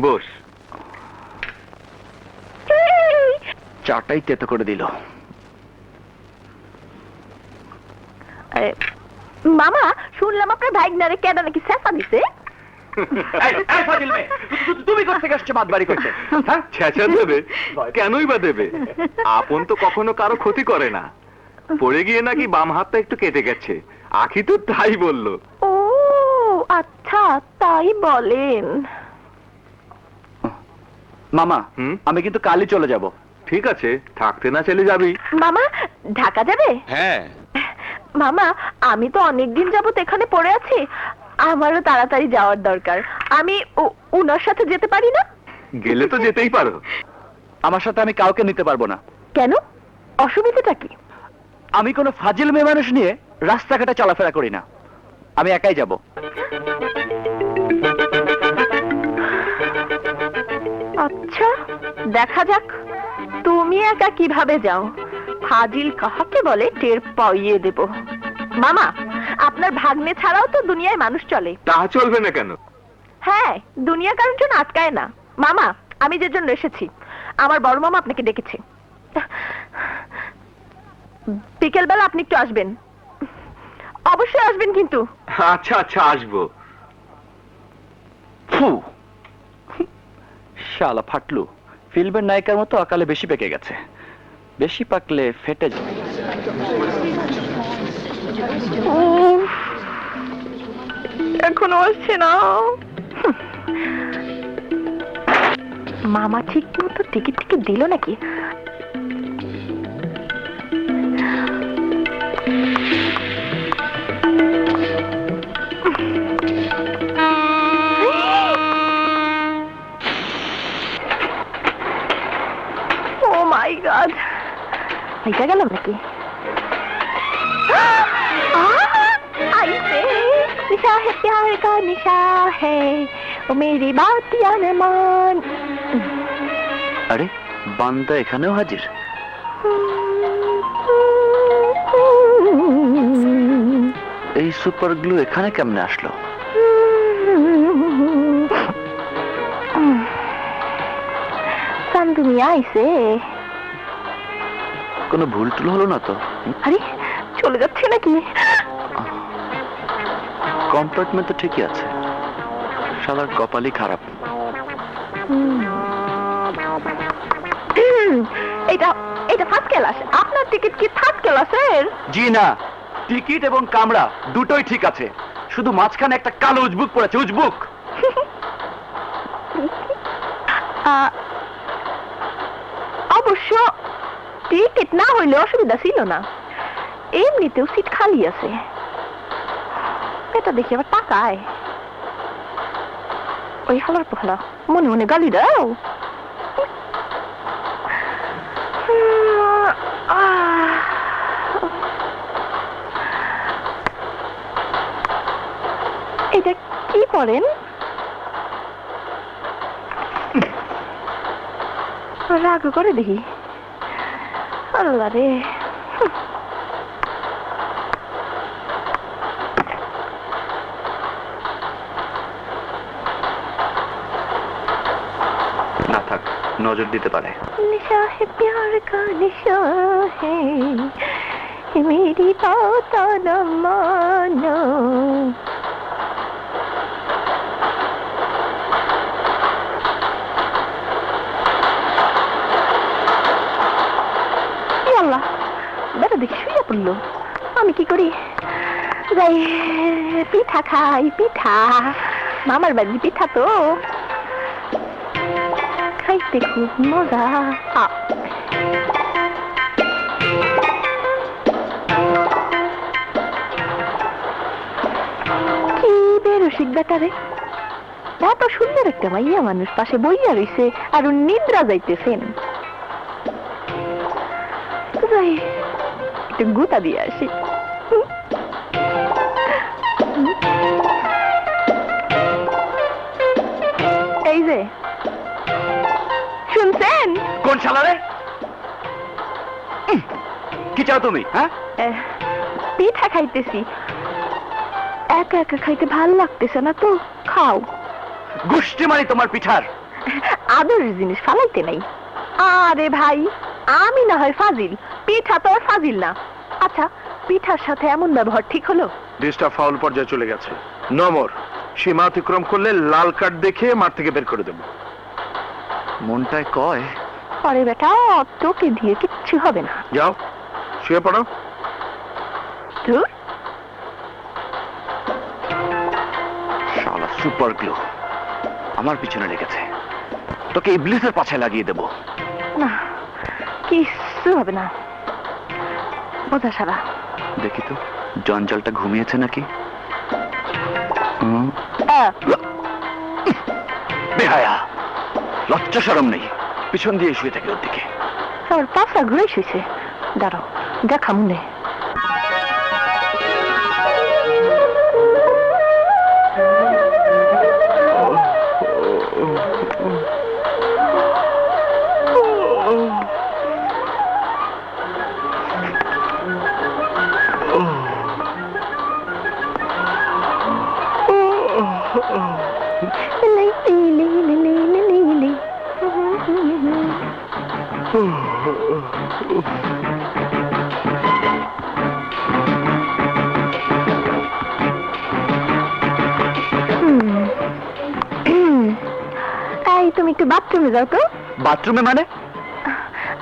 বস। চাটাই তেতো করে দিল। মামা, শুনলাম আপনার ভাইগনারে কেডা নাকি ছেঁচা দিছে। তুমি কোথা থেকে আসছো বাদবাড়ি করতে? ছেঁচা দেবে? কেনই বা দেবে? আপন তো কখনো কারো ক্ষতি করে না। পড়ে গিয়ে নাকি বাম হাতটা একটু কেটে গেছে, আখি তো তাই বললো। ও আচ্ছা, তাই বলেন। মামা, আমি কিন্তু কালই চলে যাব। ঠিক আছে, থাকতে না চলে যাবি। মামা, ঢাকা যাবে? হ্যাঁ। মামা, আমি তো অনেকদিন যাবত এখানে পড়ে আছি, আমারও তাড়াতাড়ি যাওয়ার দরকার। আমি উনার সাথে যেতে পারি না? গেলে তো যেতেই পারো। আমার সাথে আমি কাউকে নিতে পারবো না। কেন? অসুবিধাটা কি? আমি কোনো ফাজিল মেয়ে মানুষ নিয়ে রাস্তাঘাটে চলাফেরা করি না। আমি একাই যাব। আচ্ছা, দেখা যাক তুমি একা কিভাবে যাও। ফাজিল কাহাকে বলে টের পাইয়ে দেব। মামা, আপনার ভাগ্নে ছাড়াও তো দুনিয়ায় মানুষ চলে। তা চলবে না কেন? হ্যাঁ, দুনিয়া কারোর জন্য আটকায় না। মামা, আমি যে জন্য এসেছি, আমার বড় মামা আপনাকে ডেকেছে। বিকেলবেলা আপনি একটু আসবেন, অবশ্যই আসবেন কিন্তু। আচ্ছা আচ্ছা, আসবো। ফু, শালা ফাটলু, ফিল্মের নায়িকার মতো অকালে বেশি পেকে গেছে। বেশি পাকলে ফেটে যাবে। এখনো আসছে না। মামা ঠিক মতো টিকিট দিল নাকি? ও মাই গড, এটা গেলাম নাকি? निशा है प्यार का निशा है, वो मेरी बात या न मान। আরে বান্দা এখানেও হাজির। এই সুপার গ্লু এখানে কেমনে আসলো? চান্দুমিয়া আইছে। কোনো ভুল টুল হলো না তো? আরে চলে যাচ্ছে নাকি? কম্পার্টমেন্ট তো ঠিকই আছে, শালার কপালই খারাপ। এটা এটা ফার্স্ট ক্লাস। আপনার টিকিট কি থার্ড ক্লাসের? জি না, টিকিট এবং কামরা দুটোই ঠিক আছে, শুধু মাঝখানে একটা কালো উজবুক পড়েছে। উজবুক। অবশ্য টিকিট না হইলে অসুবিধা ছিল না, এমনিতেও সিট খালি আছে। এটা দেখি আবার টাকায়। ওই হালার পহলা মনে মনে গালি দাও। এটা কি করেন? রাগ করে দেখি। আল্লাহ রে, না থাক, নজর দিতে পারে। निशा है प्यार का निशा है, मेरी बात न मानो। আল্লাহ, বেটা দেখি শুয়ে পড়লো। আমি কি করি? যাই পিঠা খাই। পিঠা, মামার বাড়ির পিঠা তো খাইতে খুব মজা। কি বেরসিক বেটারে, এত সুন্দর একটা মাইয়া মানুষ পাশে বইয়া রইছে আর নিদ্রা যাইতেছেন। যাই একটু গুতা দিয়ে আসি। এই যে শুনছেন? কোন শালারে? কি চাও তুমি? হ্যাঁ, পিঠা খাইতেছি। একা একা খাইতে ভাল লাগতেছে না তো, খাও। গোষ্ঠী মারি তোমার পিঠার। আদরের জিনিস ফালাইতে নাই। আরে ভাই, আমি না হয় ফাজিল, পিঠা তো আর ফাজিল না। আচ্ছা, পিঠার সাথে এমন ব্যবহার ঠিক হলো? ডিসটা ফাউল পর্যায়ে চলে গেছে। নমর সীমা অতিক্রম করলে লাল কার্ড দেখে মাঠ থেকে বের করে দেবো। মনটায় কয় আরে বেটা, তোকে দিয়ে কিচ্ছু হবে না। যাও শুয়ে পড়ো। ধুর, শালা সুপার গ্লো আমার পিছনে লেগেছে, তোকে ইবলিসের পাছায় লাগিয়ে দেবো। না, কিচ্ছু হবে না। বোঝা সারা। দেখি তো জঞ্জালটা ঘুমিয়েছে নাকি। বেহায়া, লজ্জা শরম নেই, পিছন দিয়ে শুয়ে থাকে ওর দিকে। আমার পাশা ঘুরে শুয়েছে। দাঁড়াও, দেখা মনে। তুমি একটু বাথরুমে যাও তো। বাথরুমে মানে?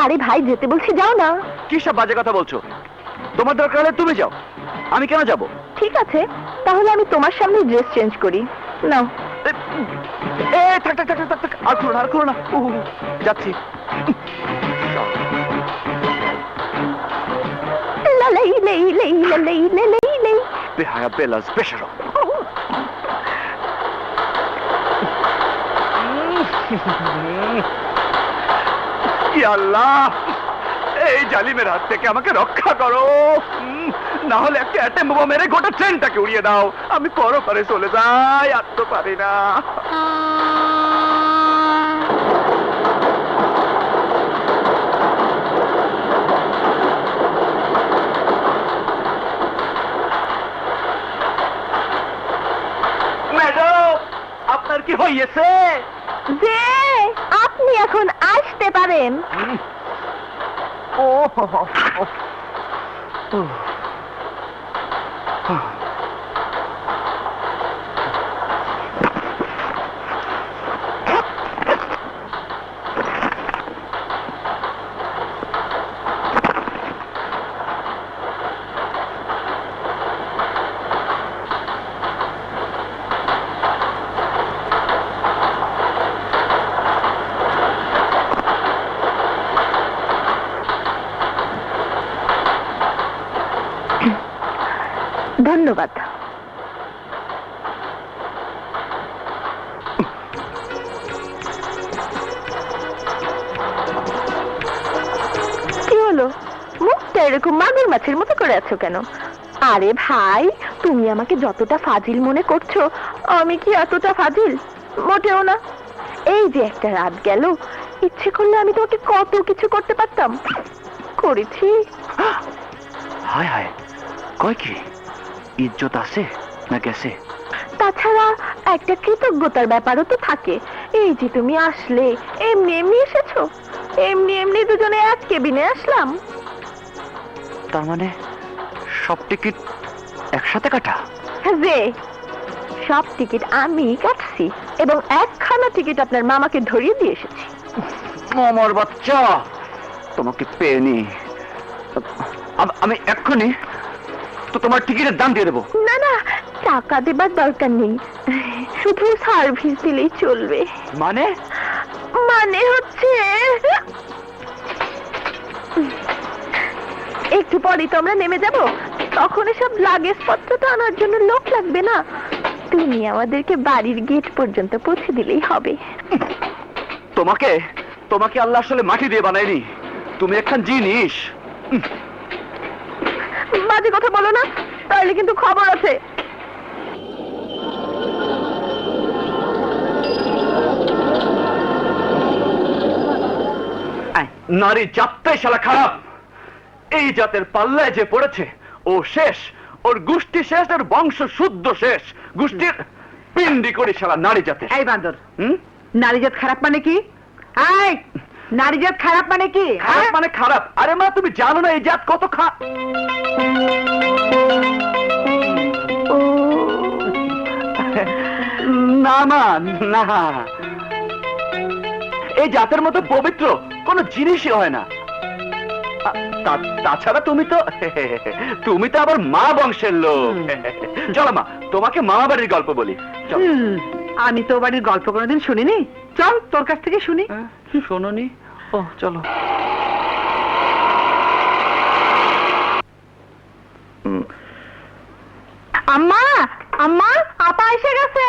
আরে ভাই, যেতে বলছি, যাও না। কি সব বাজে কথা বলছো? তোমার দরকার হলে তুমি যাও, আমি কেন যাব? ঠিক আছে, তাহলে আমি তোমার সামনে ড্রেস চেঞ্জ করি। নাও। থাক থাক থাক থাক থাক, আর করো না, আর করো না। যাচ্ছি। লালাই লাই লাই লালাই লাই লাই। বেহায়া বেলাস বেশরম। আল্লাহ, এই জালিমের হাত থেকে আমাকে রক্ষা করো, না হলে একটা অ্যাটম বোমা মেরে গোটা ট্রেনটাকে উড়িয়ে দাও। আমি পরপারে চলে যাই, আর তো পারি না। ম্যাডাম, আপনার কি হয়েছে? যে আপনি এখন আসতে পারেন। ও ধন্যবাদ। কি হলো, মুখটা এরকম মাগুর মাছের মতো করে আছো কেন? আরে ভাই, তুমি আমাকে যতটা ফাজিল মনে করছো, আমি কি এতটা ফাজিল? মোটেও না। এই যে একটা রাত গেল, ইচ্ছে করলে আমি তোমাকে কত কিছু করতে পারতাম, করেছি। হায় হায়, কয় কি ইজ্জত আছে না গেছে? তাছাড়া একটা কৃতজ্ঞতার ব্যাপারও তো থাকে। এই যে তুমি আসলে, এমনি এমনি এসেছো, এমনি এমনি দুজনে এক কেবিনে আসলাম। তার মানে সব টিকিট একসাথে কাটা? যে সব টিকিট আমি কাটছি, এবং একখানা টিকিট আপনার মামাকে ধরিয়ে দিয়ে এসেছি। আমার বাচ্চা, তোমাকে পেয়ে নি। আমি এক্ষুনি তো তোমার টিকিটের দাম দিয়ে দেবো। না না, টাকা দেবার দরকার নেই, শুধু সার্ভিস দিলেই চলবে। মানে? মানে হচ্ছে, একটু পরেই তো আমরা নেমে যাব, তখন এসব লাগেজ পত্র তো আনার জন্য লোক লাগবে না। তুমি আমাদেরকে বাড়ির গেট পর্যন্ত পৌঁছে দিলেই হবে। তোমাকে তোমাকে আল্লাহ আসলে মাটি দিয়ে বানায়নি, তুমি একখান জিনিস। বাজে কথা বলো না, তাহলে কিন্তু খবর আছে। নারী জাতটাই শালা খারাপ। এই জাতের পাল্লায় যে পড়েছে ও শেষ, ওর গোষ্ঠী শেষ, ওর বংশ শুদ্ধ শেষ। গোষ্ঠীর পিন্ডি করে শালা নারী জাতে। এই বান্দর, নারী জাত খারাপ মানে কি? এই নারী জাত খারাপ মানে কি? খারাপ মানে খারাপ? আরে মা, তুমি জানো না এই জাত কত না মা, না, এই জাতের মতো পবিত্র কোন জিনিসই হয় না। তাছাড়া তুমি তো আবার মা বংশের লোক। চলো মা, তোমাকে মামা বাড়ির গল্প বলি। চলো। আমি তো বাড়ির গল্প কোনোদিন শুনিনি, চল তোর কাছ থেকে শুনি। শোনোনি? ও চলো। আম্মা, আম্মা, আপা এসে গেছে।